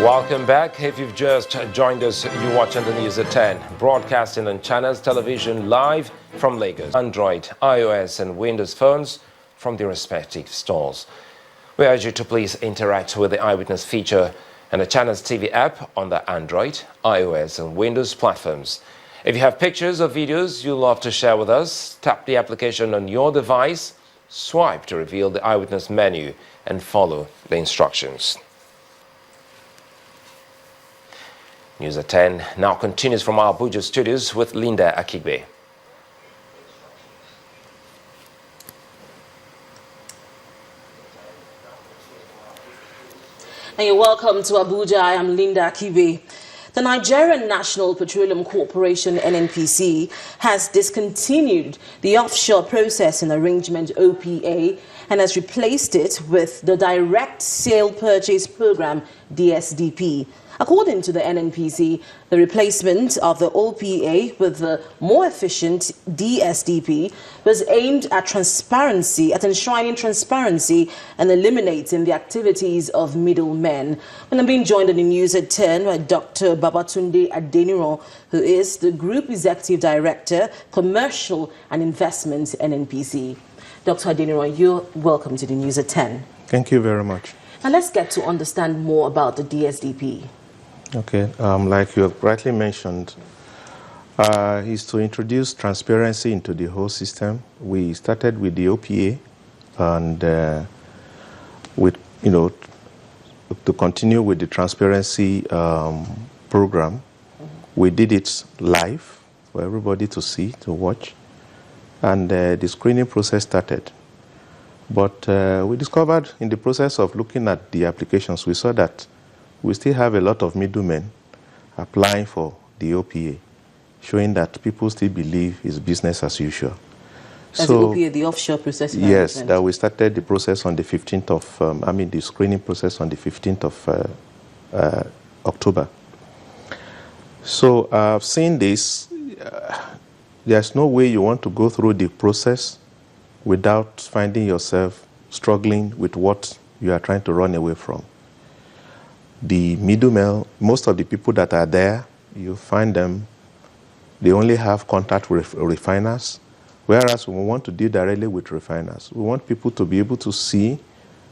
Welcome back. If you've just joined us, you're watching the news at 10, broadcasting on Channels Television live from Lagos. Android, iOS and Windows phones from their respective stores. We urge you to please interact with the Eyewitness feature and the Channels TV app on the Android, iOS and Windows platforms. If you have pictures or videos you'd love to share with us, tap the application on your device, swipe to reveal the Eyewitness menu and follow the instructions. News at 10 now continues from our Abuja studios with Linda Akigbe. And you're welcome to Abuja. I am Linda Akigbe. The Nigerian National Petroleum Corporation, NNPC, has discontinued the offshore processing arrangement OPA and has replaced it with the Direct Sale Purchase Program DSDP. According to the NNPC, the replacement of the OPA with the more efficient DSDP was aimed at transparency, at enshrining transparency and eliminating the activities of middlemen. And I'm being joined on the news at 10 by Dr. Babatunde Adeniran, who is the Group Executive Director, Commercial and Investments, NNPC. Dr. Adeniran, you're welcome to the news at 10. Thank you very much. And let's get to understand more about the DSDP. Okay, like you have rightly mentioned, is to introduce transparency into the whole system. We started with the OPA, and with to continue with the transparency program, we did it live for everybody to see, to watch, and the screening process started. But we discovered in the process of looking at the applications, we saw that we still have a lot of middlemen applying for the OPA, showing that people still believe it's business as usual. As so, the OPA, the offshore processing? Yes, that we started the process on the 15th of, the screening process on the 15th of October. So I've seen this. There's no way you want to go through the process without finding yourself struggling with what you are trying to run away from. The middlemen, most of the people that are there, you find them, they only have contact with refiners, whereas we want to deal directly with refiners. We want people to be able to see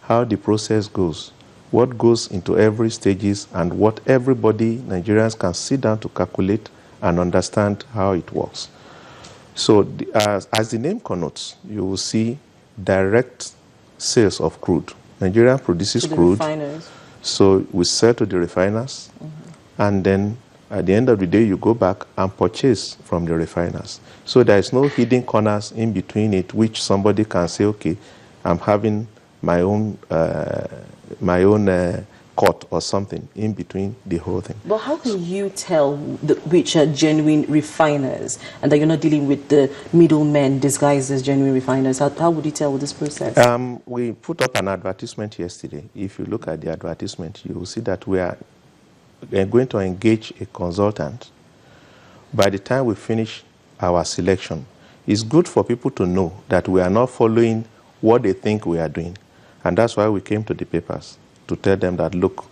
how the process goes, what goes into every stages, and what everybody, Nigerians, can sit down to calculate and understand how it works. So as the name connotes, you will see direct sales of crude. Nigeria produces crude. Refiners. So we sell to the refiners, and then at the end of the day, you go back and purchase from the refiners. So there is no hidden corners in between it, which somebody can say, okay, I'm having my own cut or something in between the whole thing. But how can you tell which are genuine refiners and that you're not dealing with the middlemen disguised as genuine refiners? How would you tell with this process? We put up an advertisement yesterday. If you look at the advertisement, you will see that we are going to engage a consultant. By the time we finish our selection, it's good for people to know that we are not following what they think we are doing. And that's why we came to the papers, to tell them that, look,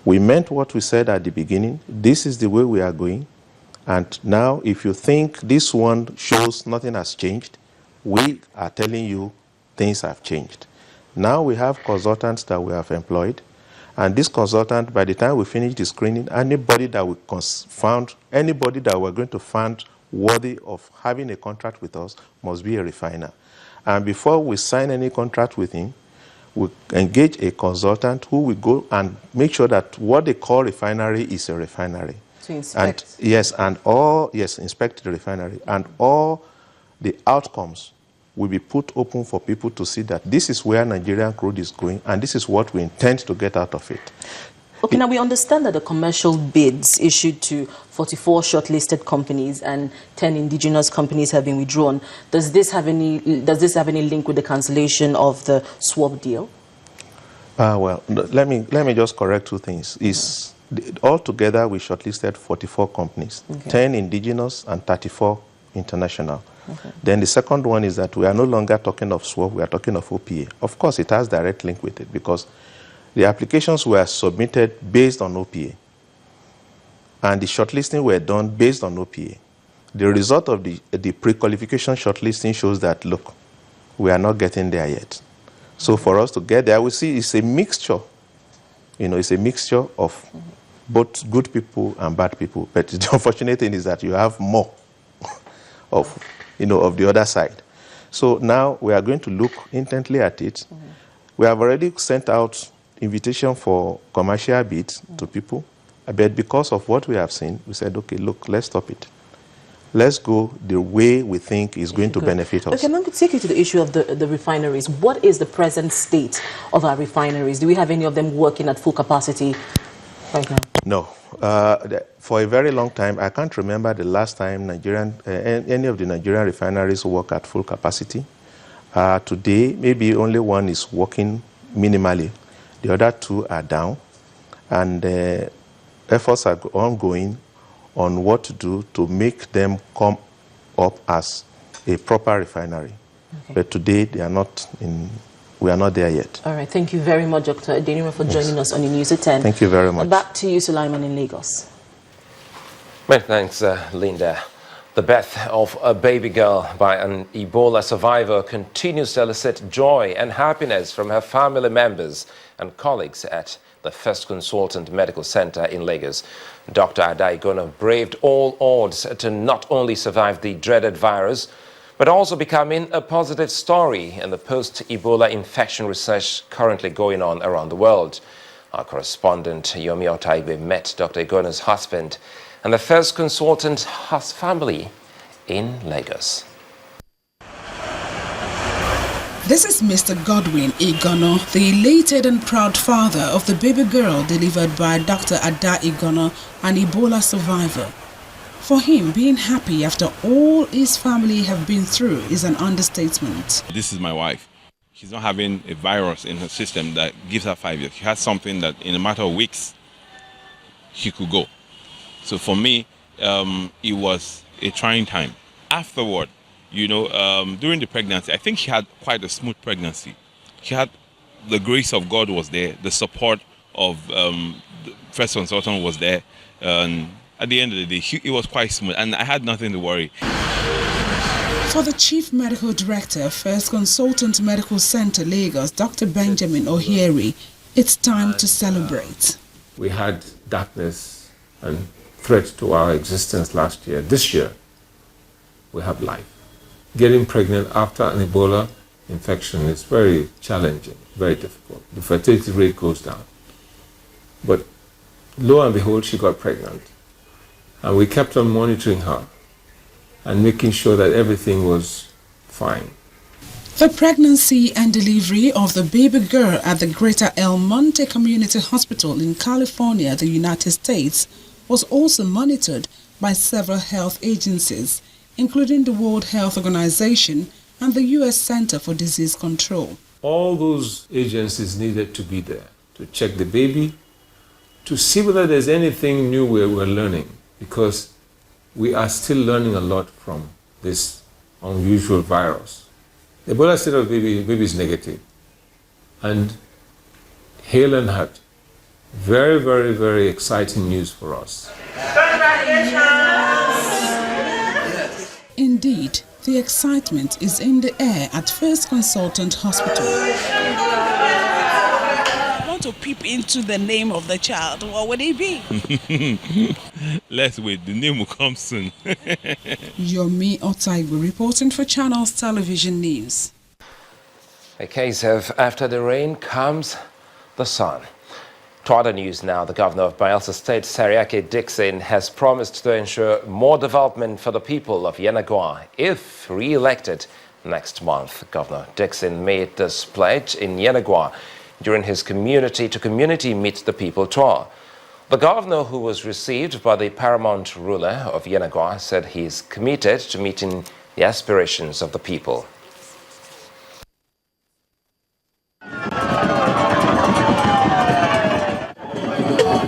we meant what we said at the beginning. This is the way we are going. And now, if you think this one shows nothing has changed, we are telling you things have changed. Now we have consultants that we have employed. And this consultant, by the time we finish the screening, anybody that we found, anybody that we're going to find worthy of having a contract with us must be a refiner. And before we sign any contract with him, we engage a consultant who will go and make sure that what they call refinery is a refinery. To inspect. Inspect the refinery. And all the outcomes will be put open for people to see that this is where Nigerian crude is going and this is what we intend to get out of it. Okay, now we understand that the commercial bids issued to 44 shortlisted companies and 10 indigenous companies have been withdrawn. Does this have any link with the cancellation of the swap deal? Well, let me just correct two things. Altogether, we shortlisted 44 companies, 10 indigenous and 34 international. Then the second one is that we are no longer talking of swap, we are talking of OPA. Of course, it has direct link with it because The applications were submitted based on OPA, and the shortlisting were done based on OPA. The result of the pre-qualification shortlisting shows that, look, we are not getting there yet. So for us to get there, we see it's a mixture. It's a mixture of both good people and bad people. But the unfortunate thing is that you have more of the other side. So now we are going to look intently at it. We have already sent out invitation for commercial bids to people. But because of what we have seen, we said, okay, look, let's stop it. Let's go the way we think is going to benefit us. Okay, I'm going to take you to the issue of the refineries. What is the present state of our refineries? Do we have any of them working at full capacity right now? No. For a very long time, I can't remember the last time any of the Nigerian refineries work at full capacity. Today, maybe only one is working minimally. The other two are down. And efforts are ongoing on what to do to make them come up as a proper refinery. Okay. But today, we are not there yet. All right. Thank you very much, Dr. Adani, for joining us on the News at 10. Thank you very much. Back to you, Sulaiman, in Lagos. Many thanks, Linda. The death of a baby girl by an Ebola survivor continues to elicit joy and happiness from her family members and colleagues at the First Consultant Medical Center in Lagos. Dr. Adani Ghana braved all odds to not only survive the dreaded virus, but also becoming a positive story in the post-Ebola infection research currently going on around the world. Our correspondent, Yomi Otaibe, met Dr. Ghana's husband and the First Consultant's family in Lagos. This is Mr. Godwin Ghana, the elated and proud father of the baby girl delivered by Dr. Adani Ghana, an Ebola survivor. For him, being happy after all his family have been through is an understatement. This is my wife. She's not having a virus in her system that gives her 5 years. She has something that in a matter of weeks, she could go. So for me, it was a trying time. Afterward, during the pregnancy, I think she had quite a smooth pregnancy. She had the grace of God was there, the support of the First Consultant was there. At the end of the day, it was quite smooth, and I had nothing to worry. For the Chief Medical Director, First Consultant Medical Center, Lagos, Dr. Benjamin Ohieri, it's time to celebrate. We had darkness and threat to our existence last year. This year, we have life. Getting pregnant after an Ebola infection is very challenging, very difficult. The fertility rate goes down. But lo and behold, she got pregnant. And we kept on monitoring her and making sure that everything was fine. The pregnancy and delivery of the baby girl at the Greater El Monte Community Hospital in California, the United States, was also monitored by several health agencies, including the World Health Organization and the U.S. Center for Disease Control. All those agencies needed to be there to check the baby, to see whether there's anything new we're learning, because we are still learning a lot from this unusual virus. The Ebola state of baby is negative. And hail and heart, very, very, very exciting news for us. Indeed, the excitement is in the air at First Consultant Hospital. I want to peep into the name of the child. What would it be? Let's wait, the name will come soon. Yomi Otaibu reporting for Channels Television News. A case of after the rain comes the sun. To other news now, the governor of Bayelsa State, Seriake Dickson, has promised to ensure more development for the people of Yenogoa if re-elected next month. Governor Dickson made this pledge in Yenogoa during his community-to-community Meet the People tour. The governor, who was received by the paramount ruler of Yenogoa, said he is committed to meeting the aspirations of the people.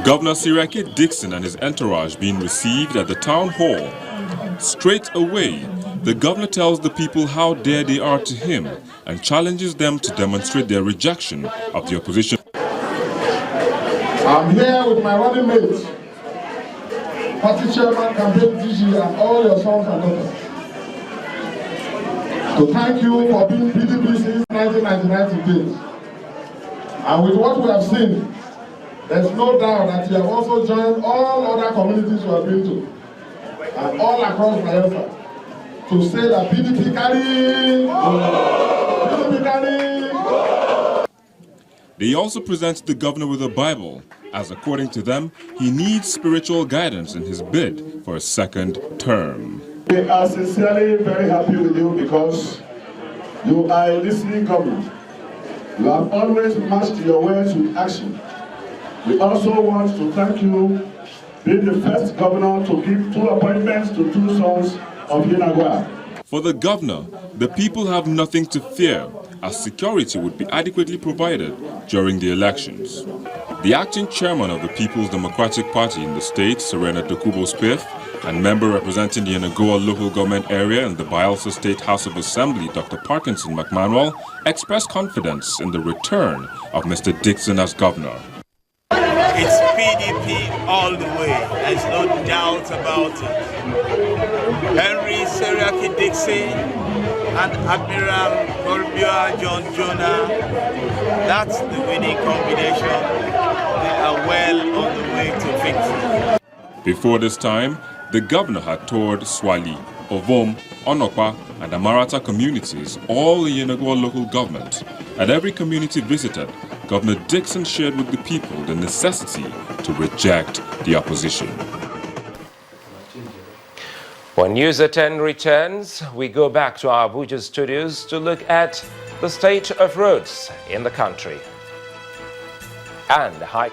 Governor Seriake Dickson and his entourage being received at the town hall. Straight away, the governor tells the people how dear they are to him and challenges them to demonstrate their rejection of the opposition. I'm here with my running mates, party chairman, campaign DG, and all your sons and daughters, to thank you for being PDP since 1999 to date. And with what we have seen, there's no doubt that you have also joined all other communities you have been to, and all across Bayelsa, to say that PDP carry, PDP carry. They also present the governor with a Bible, as according to them, he needs spiritual guidance in his bid for a second term. We are sincerely very happy with you because you are a listening government. You have always matched your words with action. We also want to thank you being the first governor to give 2 appointments to 2 sons of Yenogoa. For the governor, the people have nothing to fear, as security would be adequately provided during the elections. The acting chairman of the People's Democratic Party in the state, Serena Dokubo-Spiff, and member representing the Yenogoa local government area in the Bayelsa State House of Assembly, Dr. Parkinson McManuel, expressed confidence in the return of Mr. Dickson as governor. It's PDP all the way, there's no doubt about it. Henry Seriaki Dickson and Admiral Corbia John Jonah, that's the winning combination. They are well on the way to victory. Before this time, the governor had toured Swali, Ovom, Onokpa, and Amarata communities, all in Yenogoa local government. At every community visited, Governor Dickson shared with the people the necessity to reject the opposition. When News at 10 returns, we go back to our Abuja studios to look at the state of roads in the country and high